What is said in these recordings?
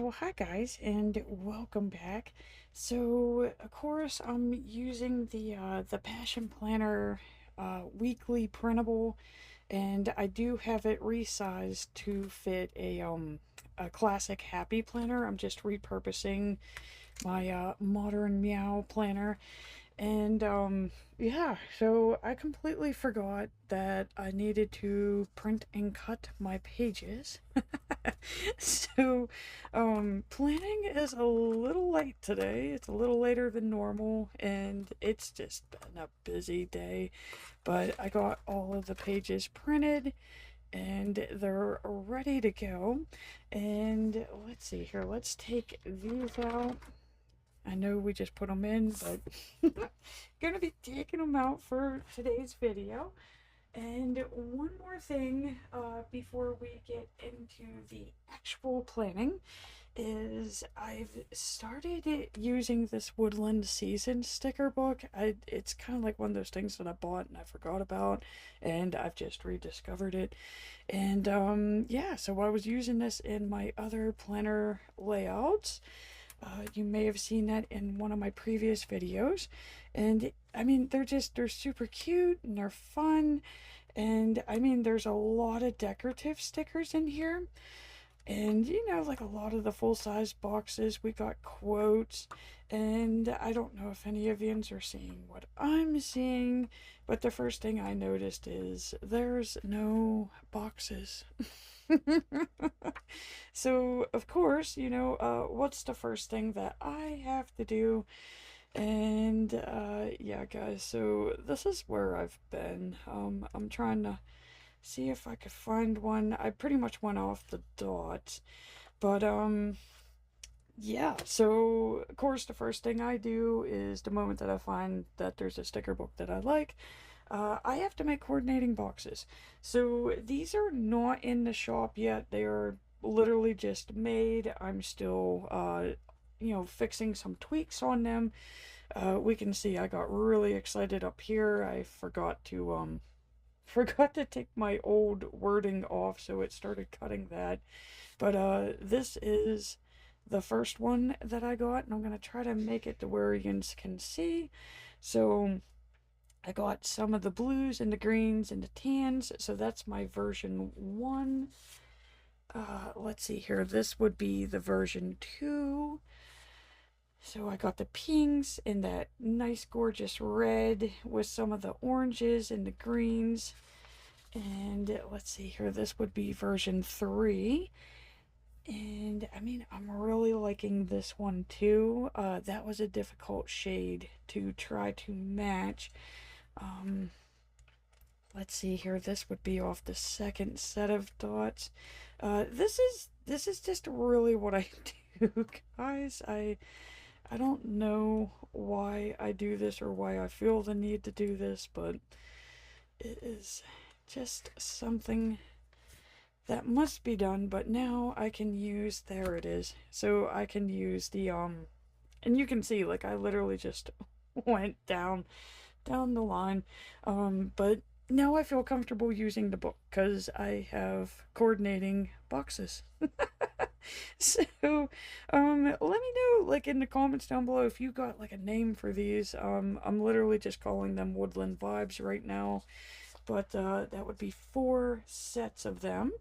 So, hi guys, and welcome back. So, of course, I'm using the Passion Planner weekly printable, and I do have it resized to fit a classic Happy Planner. I'm just repurposing my modern Meow planner. And yeah, so I completely forgot that I needed to print and cut my pages. So, planning is a little late today. It's a little later than normal, and it's just been a busy day. But I got all of the pages printed, and they're ready to go. And let's see here. Let's take these out. I know we just put them in, but gonna be taking them out for today's video. And one more thing before we get into the actual planning is I've started using this Woodland Season sticker book. It's kind of like one of those things that I bought and I forgot about, and I've just rediscovered it. And yeah, so I was using this in my other planner layouts. You may have seen that in one of my previous videos. And I mean, they're super cute and they're fun. And I mean, there's a lot of decorative stickers in here. And you know, like a lot of the full size boxes, we got quotes. And I don't know if any of yous are seeing what I'm seeing, but the first thing I noticed is there's no boxes. So, of course, what's the first thing that I have to do? And yeah, guys, so this is where I've been. I'm trying to see if I could find one. I pretty much went off the dot. But yeah, so of course the first thing I do is the moment that I find that there's a sticker book that I like, I have to make coordinating boxes. So these are not in the shop yet. They are literally just made. I'm still fixing some tweaks on them. We can see I got really excited up here. I forgot to forgot to take my old wording off, so it started cutting that. But this is the first one that I got, and I'm gonna try to make it to where you can see. So I got some of the blues and the greens and the tans, so that's my version 1. Let's see here, this would be the version 2. So I got the pinks and that nice gorgeous red with some of the oranges and the greens. And let's see here, this would be version 3. And I mean, I'm really liking this one too. That was a difficult shade to try to match. Um, let's see here, this would be off the second set of dots. This is just really what I do, guys. I don't know why I do this or why I feel the need to do this, but it is just something that must be done. But now I can use, there it is. So I can use the and you can see, like, I literally just went down the line. But now I feel comfortable using the book because I have coordinating boxes. So, let me know, like, in the comments down below if you got, like, a name for these. I'm literally just calling them Woodland Vibes right now. But, that would be 4 sets of them.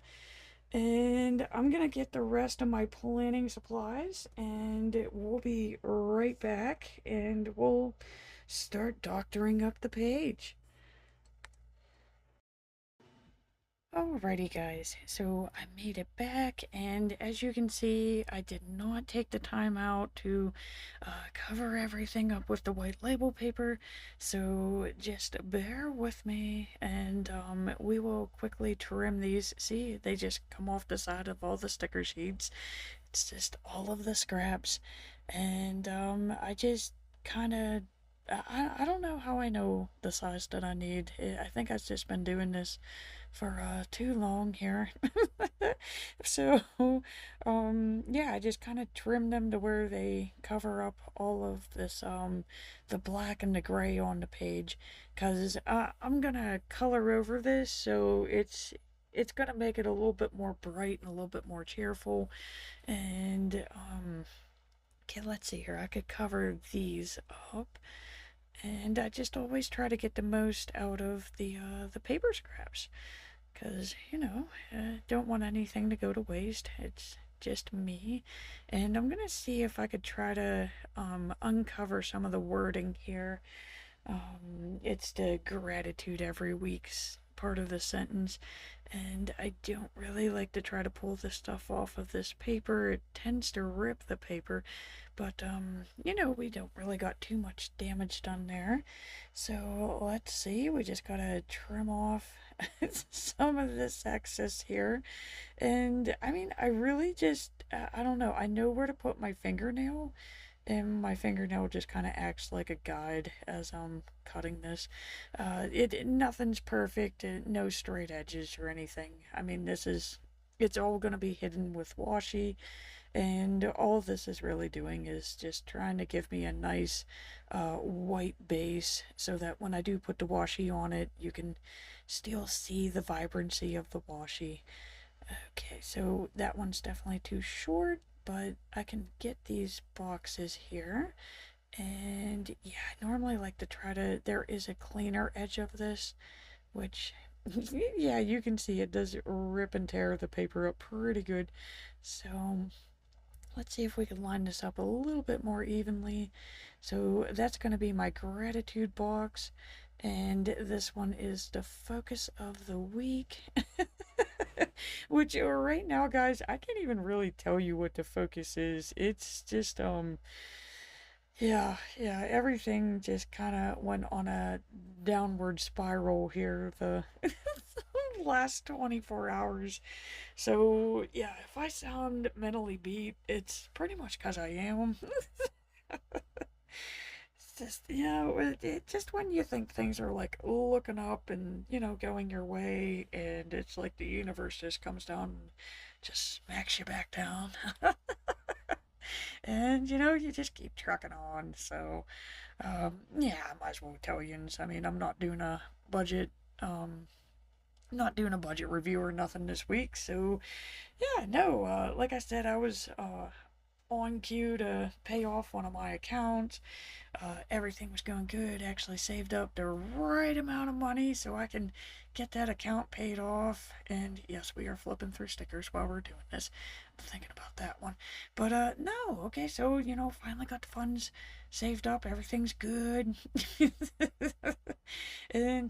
And I'm gonna get the rest of my planning supplies, and we'll be right back, and we'll start doctoring up the page. Alrighty guys, so I made it back, and as you can see, I did not take the time out to cover everything up with the white label paper, so just bear with me, and we will quickly trim these. See, they just come off the side of all the sticker sheets. It's just all of the scraps, and I just kind of I don't know how I know the size that I need. I think I've just been doing this for too long here. So yeah, I just kind of trim them to where they cover up all of this the black and the gray on the page, because I'm gonna color over this so it's it's gonna make it a little bit more bright and a little bit more cheerful. And okay, let's see here. I could cover these up, and I just always try to get the most out of the paper scraps, because don't want anything to go to waste. It's just me, and I'm gonna see if I could try to uncover some of the wording here. It's the gratitude every week's part of the sentence, and I don't really like to try to pull this stuff off of this paper. It tends to rip the paper, but we don't really got too much damage done there. So let's see, we just gotta trim off some of this excess here. And I mean, I really just, I don't know, I know where to put my fingernail, and my fingernail just kind of acts like a guide as I'm cutting this. Nothing's perfect, no straight edges or anything. I mean, it's all gonna be hidden with washi, and all this is really doing is just trying to give me a nice white base, so that when I do put the washi on it, you can still see the vibrancy of the washi. Okay, so that one's definitely too short, but I can get these boxes here. And yeah, I normally like to try to, there is a cleaner edge of this, which, yeah, you can see it does rip and tear the paper up pretty good. So let's see if we can line this up a little bit more evenly. So that's going to be my gratitude box. And this one is the focus of the week. Which right now, guys, I can't even really tell you what the focus is. It's just yeah, everything just kind of went on a downward spiral here the last 24 hours. So, yeah, if I sound mentally beat, it's pretty much because I am. It's just, just when you think things are like looking up and, going your way, and it's like the universe just comes down and just smacks you back down. And, you just keep trucking on. So, yeah, I might as well tell you. I mean, I'm budget, um, not doing a budget review or nothing this week. So, yeah, no, like I said, I was, on cue to pay off one of my accounts. Everything was going good. Actually saved up the right amount of money so I can get that account paid off. And yes, we are flipping through stickers while we're doing this. I'm thinking about that one. But no, okay, so finally got the funds saved up. Everything's good. And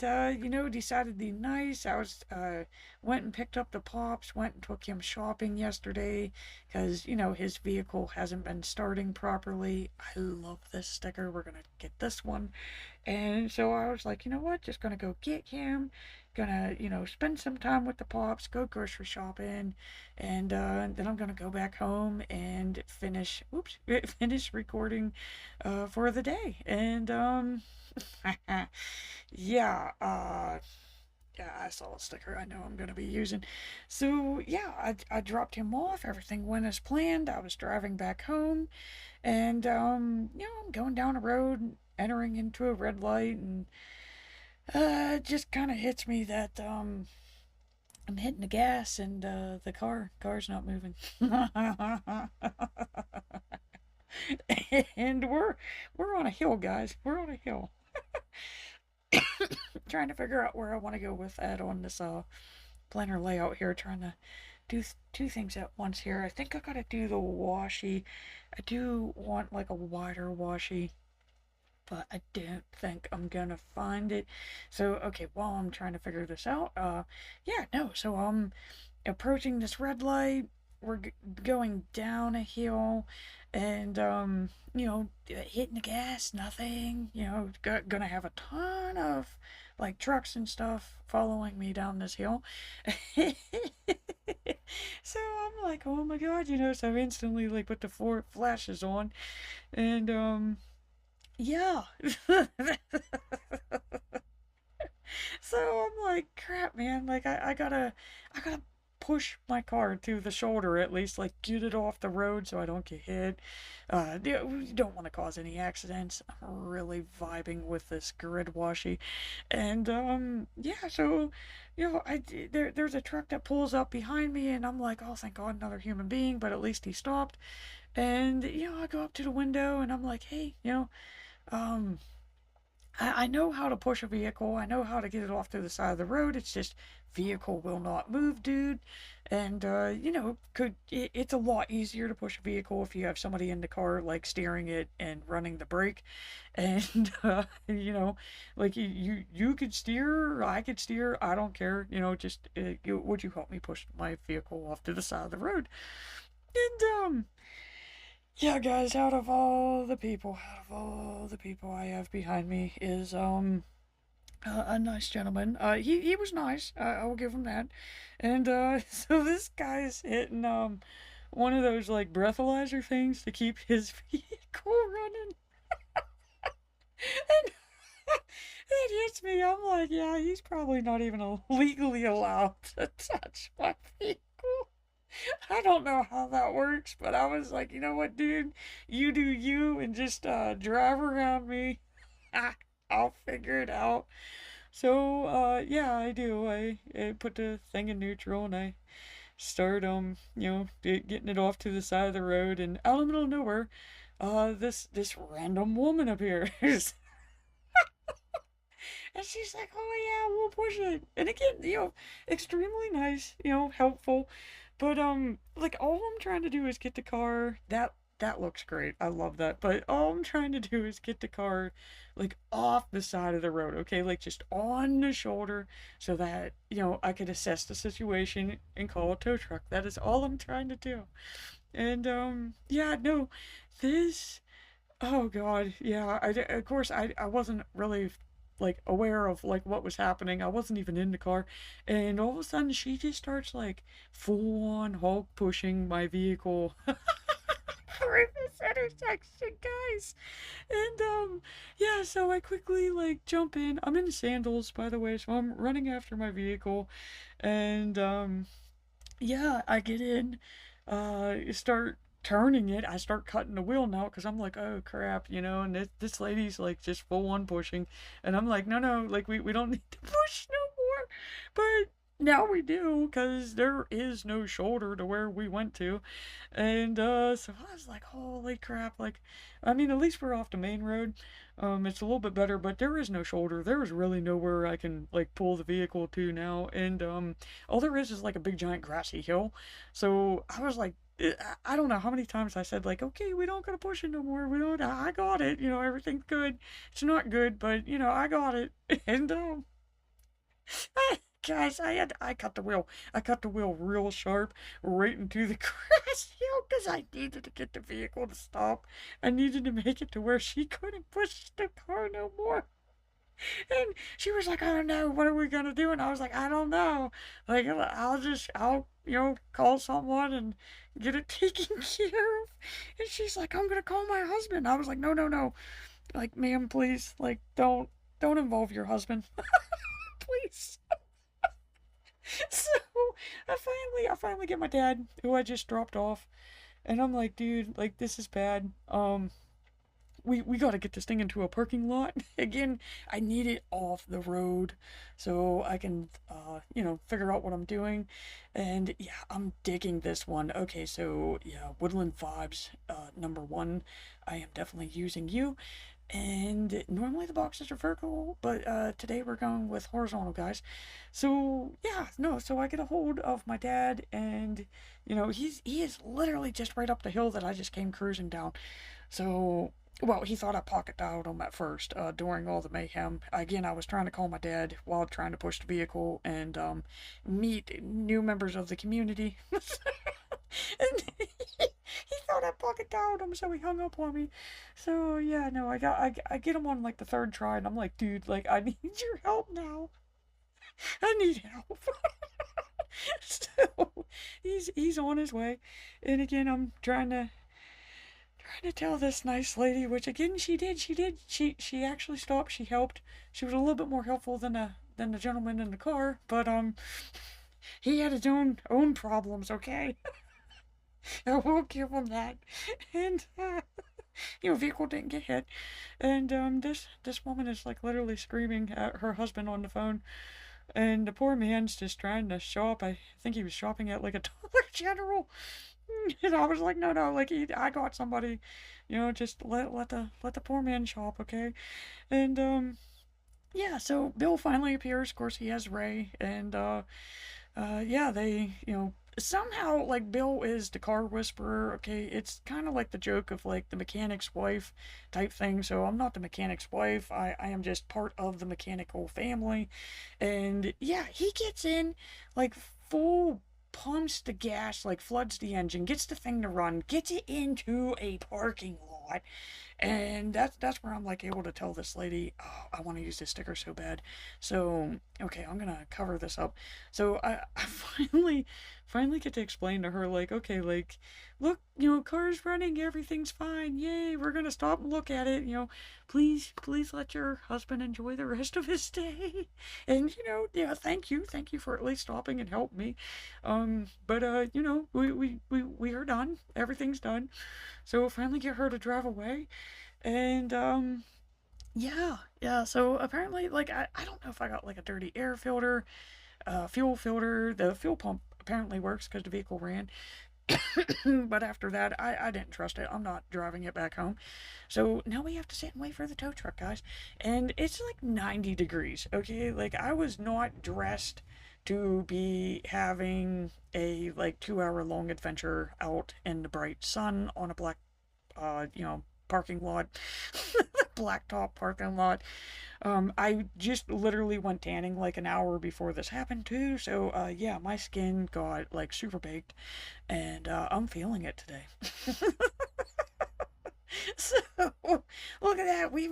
decided to be nice. I was went and picked up the pops, went and took him shopping yesterday, because his vehicle hasn't been starting properly. I love this sticker. We're gonna get this one. And so I was like, you know what, just gonna go get him, gonna spend some time with the pops, go grocery shopping, and then I'm gonna go back home and finish recording for the day. And yeah, yeah, I saw a sticker I know I'm going to be using. So, yeah, I dropped him off. Everything went as planned. I was driving back home, and, I'm going down a road, entering into a red light, and it just kind of hits me that, I'm hitting the gas, and the car's not moving. And we're on a hill, guys. We're on a hill. Trying to figure out where I want to go with that on this planner layout here. Trying to do two things at once here. I think I gotta do the washi. I do want like a wider washi, but I don't think I'm gonna find it. So okay, while I'm trying to figure this out, yeah, no. So I'm approaching this red light. We're going down a hill, and hitting the gas, nothing. Gonna have a ton of like trucks and stuff following me down this hill. So I'm like, oh my god, so I instantly like put the four flashes on, and yeah. So I'm like, crap, man. Like I gotta push my car to the shoulder, at least, like, get it off the road so I don't get hit. We don't want to cause any accidents. I'm really vibing with this grid washy. And, yeah, so, there's a truck that pulls up behind me, and I'm like, oh, thank God, another human being, but at least he stopped. And, I go up to the window, and I'm like, hey, um, I know how to push a vehicle. I know how to get it off to the side of the road. It's just vehicle will not move, dude. And it's a lot easier to push a vehicle if you have somebody in the car like steering it and running the brake. And like you could steer, or I could steer. I don't care. Just would you help me push my vehicle off to the side of the road? And yeah, guys, out of all the people I have behind me is a nice gentleman. He was nice. I will give him that. And so this guy's hitting one of those like breathalyzer things to keep his vehicle running. And it hits me. I'm like, yeah, he's probably not even legally allowed to touch my vehicle. I don't know how that works, but I was like, you know what, dude? You do you and just drive around me. I'll figure it out. So, yeah, I do. I put the thing in neutral and I start, getting it off to the side of the road, and out in the middle of nowhere, this random woman appears. And she's like, oh yeah, we'll push it. And again, extremely nice, helpful. But like all I'm trying to do is get the car. That looks great. I love that. But all I'm trying to do is get the car like off the side of the road, okay? Like just on the shoulder so that, I could assess the situation and call a tow truck. That is all I'm trying to do. And yeah, no, this oh God, yeah. Of course, I wasn't really like aware of like what was happening. I wasn't even in the car, and all of a sudden she just starts like full on Hulk pushing my vehicle through this intersection, guys. And yeah, so I quickly like jump in. I'm in sandals, by the way, so I'm running after my vehicle, and yeah, I get in, start turning it. I start cutting the wheel now because I'm like, oh crap, and this lady's like just full on pushing. And I'm like, no, no, like we don't need to push no more. But now we do because there is no shoulder to where we went to. And so I was like, holy crap. Like, I mean, at least we're off the main road. It's a little bit better, but there is no shoulder. There is really nowhere I can like pull the vehicle to now. And all there is like a big giant grassy hill. So I was like, I don't know how many times I said like, okay, we don't gotta push it no more. We don't. I got it. Everything's good. It's not good, but I got it. And guys, I cut the wheel. I cut the wheel real sharp right into the grass hill because I needed to get the vehicle to stop. I needed to make it to where she couldn't push the car no more. And she was like, oh no, what are we gonna do? And I was like, I don't know. Like, I'll, call someone and get it taken care of. And she's like, I'm gonna call my husband. I was like, no, no, no. Like, ma'am, please, like, don't involve your husband. Please. So I finally get my dad, who I just dropped off. And I'm like, dude, like, this is bad. We gotta get this thing into a parking lot. Again, I need it off the road so I can, figure out what I'm doing. And yeah, I'm digging this one. Okay, so yeah, Woodland Vibes, number one. I am definitely using you. And normally the boxes are vertical, but today we're going with horizontal, guys. So yeah, no, so I get a hold of my dad, and he is literally just right up the hill that I just came cruising down. So well, he thought I pocket dialed him at first, during all the mayhem. Again, I was trying to call my dad while trying to push the vehicle and meet new members of the community. And he thought I pocket dialed him, so he hung up on me. So yeah, no, I get him on like the third try, and I'm like, dude, like I need your help now. I need help. So he's on his way, and again, I'm trying to tell this nice lady, which again she did. She actually stopped. She helped. She was a little bit more helpful than the gentleman in the car, but he had his own problems, okay? I will give him that. And vehicle didn't get hit. And this woman is like literally screaming at her husband on the phone, and the poor man's just trying to shop. I think he was shopping at like a Dollar General. And I was like, no, no, like I got somebody, just let the poor man shop, okay? And yeah, so Bill finally appears. Of course, he has Ray, and yeah, they, somehow like Bill is the car whisperer. Okay, it's kind of like the joke of like the mechanic's wife type thing. So I'm not the mechanic's wife. I am just part of the mechanical family, and yeah, he gets in like full pumps the gas, like floods the engine, gets the thing to run, gets it into a parking lot, and that's where I'm like able to tell this lady, oh, I want to use this sticker so bad. So okay, I'm gonna cover this up. So I finally get to explain to her like, okay, like, look, car's running, everything's fine, yay, we're gonna stop and look at it, please let your husband enjoy the rest of his day. And yeah, thank you for at least stopping and help me. But we are done, everything's done. So we'll finally get her to drive away. And yeah, so apparently, like, I don't know if I got like a dirty air filter, fuel filter. The fuel pump apparently works because the vehicle ran. But after that, I didn't trust it. I'm not driving it back home. So now we have to sit and wait for the tow truck, guys. And it's like 90 degrees, okay? Like, I was not dressed to be having a like 2 hour long adventure out in the bright sun on a black, parking lot. Blacktop parking lot. I just literally went tanning like an hour before this happened too. So yeah, my skin got like super baked, and I'm feeling it today. So look at that. We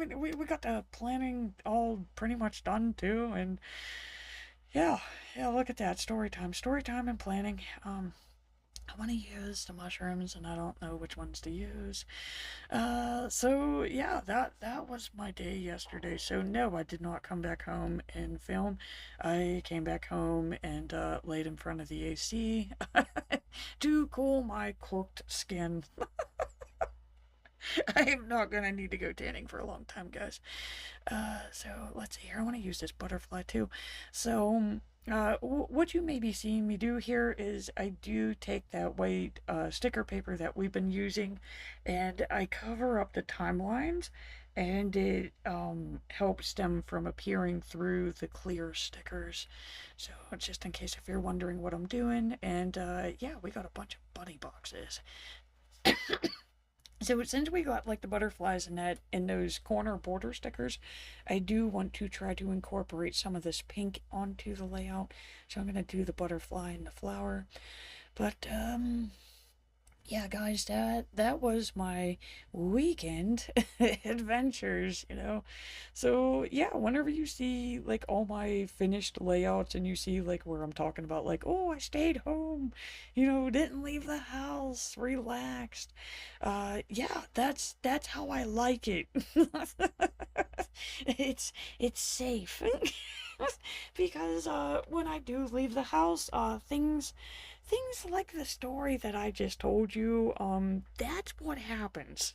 got the planning all pretty much done too, and yeah, look at that. Story time and planning. I want to use the mushrooms and I don't know which ones to use. So yeah, that was my day yesterday. So no, I did not come back home and film. I came back home and laid in front of the AC to cool my cooked skin. I am not gonna need to go tanning for a long time, guys. So let's see here. I want to use this butterfly too. So, what you may be seeing me do here is I do take that white sticker paper that we've been using, and I cover up the timelines, and it helps them from appearing through the clear stickers. So just in case if you're wondering what I'm doing, and yeah, we got a bunch of buddy boxes. So since we got like the butterflies and that in those corner border stickers, I do want to try to incorporate some of this pink onto the layout. So I'm gonna do the butterfly and the flower. But yeah, guys, that was my weekend adventures. So yeah, whenever you see like all my finished layouts and you see like where I'm talking about like, oh, I stayed home, didn't leave the house, relaxed. Yeah, that's how I like it. It's safe. Because when I do leave the house, things like the story that I just told you, that's what happens.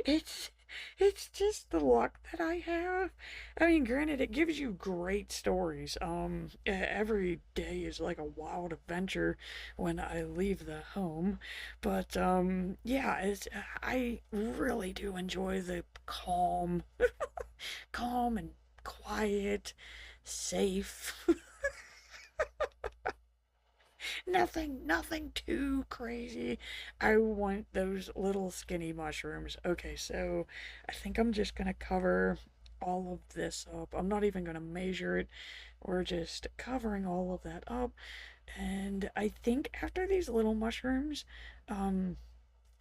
it's it's just the luck that I have. I mean, granted, it gives you great stories. Every day is like a wild adventure when I leave the home, but yeah, I really do enjoy the calm and quiet, safe. Nothing too crazy. I want those little skinny mushrooms. Okay, so I think I'm just gonna cover all of this up. I'm not even gonna measure it. We're just covering all of that up. And I think after these little mushrooms, um,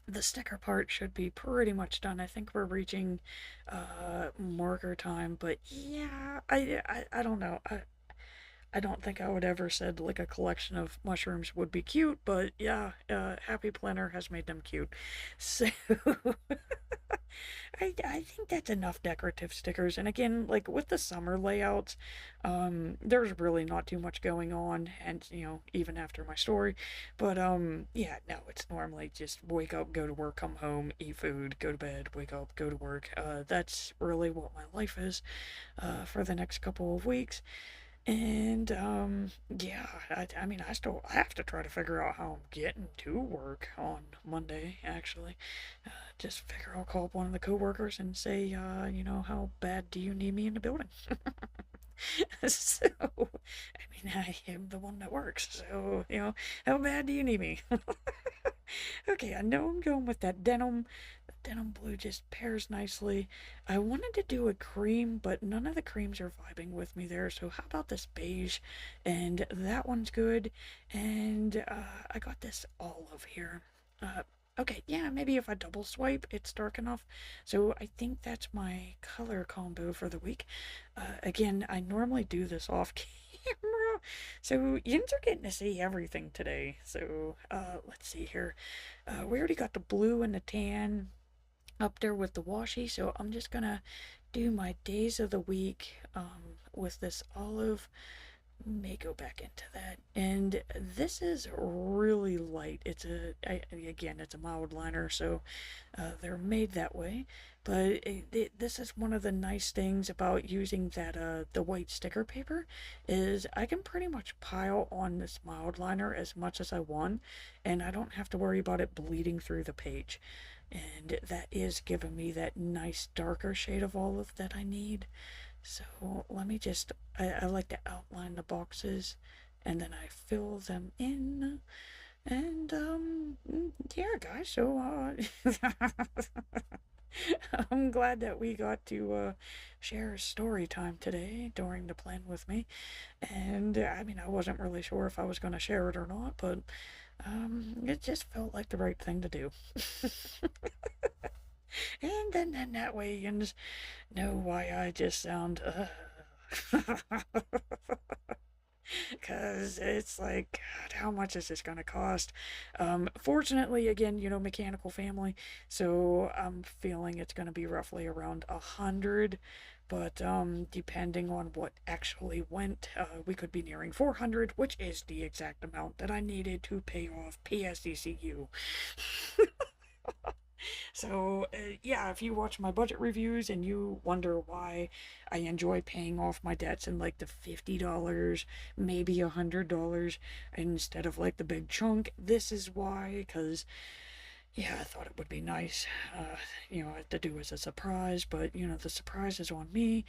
the sticker part should be pretty much done. I think we're reaching marker time, but yeah, I don't know. I don't think I would ever said like a collection of mushrooms would be cute, but yeah, Happy Planner has made them cute. So I think that's enough decorative stickers. And again, like with the summer layouts, there's really not too much going on, and even after my story. But yeah, no, it's normally just wake up, go to work, come home, eat food, go to bed, wake up, go to work. That's really what my life is for the next couple of weeks. And yeah, I mean, I have to try to figure out how I'm getting to work on Monday. Actually, just figure I'll call up one of the coworkers and say, how bad do you need me in the building? So, I mean, I am the one that works. So, how bad do you need me? Okay, I know I'm going with that denim. The denim blue just pairs nicely. I wanted to do a cream, but none of the creams are vibing with me there. So how about this beige? And that one's good. And I got this olive here. Uh, okay, yeah, maybe if I double swipe, it's dark enough. So I think that's my color combo for the week. Again, I normally do this off camera. So yins are getting to see everything today. So let's see here. We already got the blue and the tan up there with the washi, so I'm just gonna do my days of the week with this olive. May go back into that, and this is really light. Again, it's a mild liner, so they're made that way. But this is one of the nice things about using that the white sticker paper is I can pretty much pile on this mild liner as much as I want, and I don't have to worry about it bleeding through the page. And that is giving me that nice darker shade of olive that I need. So let me just, I like to outline the boxes and then I fill them in. And, yeah, guys, so, I'm glad that we got to, share story time today during the plan with me. And, I mean, I wasn't really sure if I was going to share it or not, but, it just felt like the right thing to do. And then that way you can just know why I just sound, because it's like, God, how much is this going to cost? Fortunately, again, mechanical family, so I'm feeling it's going to be roughly around 100. But depending on what actually went, we could be nearing 400, which is the exact amount that I needed to pay off PSECU. So, yeah, if you watch my budget reviews and you wonder why I enjoy paying off my debts in like the $50, maybe $100 instead of like the big chunk, this is why. Because, yeah, I thought it would be nice, to do as a surprise, but, the surprise is on me.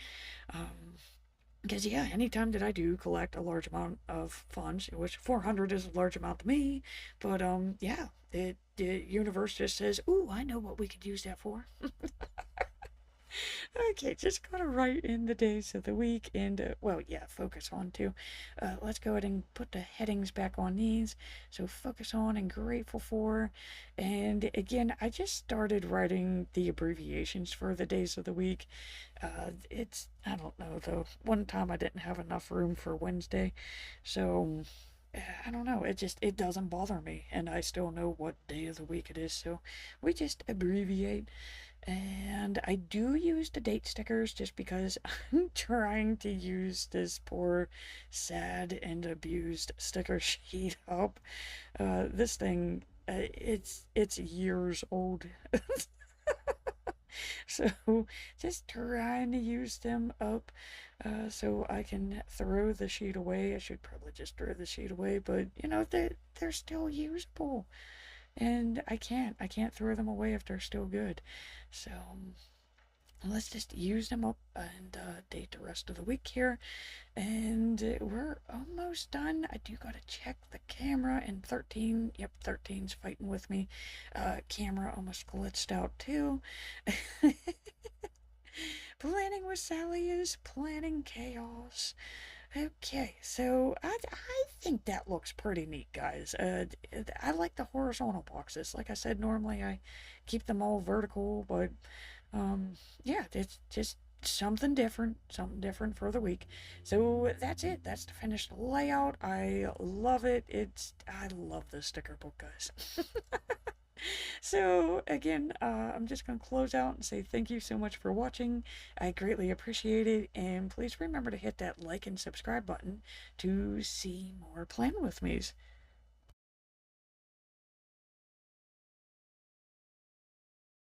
Um, because yeah, anytime that I do collect a large amount of funds, which 400 is a large amount to me, but yeah, the universe just says, "Ooh, I know what we could use that for." Okay, just gotta write in the days of the week and, well, yeah, focus on too. Let's go ahead and put the headings back on these. So, focus on and grateful for. And again, I just started writing the abbreviations for the days of the week. I don't know though. One time I didn't have enough room for Wednesday. So, I don't know. It doesn't bother me. And I still know what day of the week it is. So, we just abbreviate. And I do use the date stickers just because I'm trying to use this poor, sad, and abused sticker sheet up. This thing, it's years old. So just trying to use them up so I can throw the sheet away. I should probably just throw the sheet away, but they're still usable. And I can't throw them away if they're still good. So let's just use them up and date the rest of the week here. And we're almost done. I do gotta check the camera, and 13, yep, 13's fighting with me. Camera almost glitched out too. Planning with Sally is planning chaos. Okay, so I think that looks pretty neat, guys. I like the horizontal boxes. Like I said, normally I keep them all vertical, but yeah, it's just something different for the week. So that's it. That's the finished layout. I love it. I love this sticker book, guys. So again, I'm just gonna close out and say thank you so much for watching. I greatly appreciate it, and please remember to hit that like and subscribe button to see more Plan With Me's.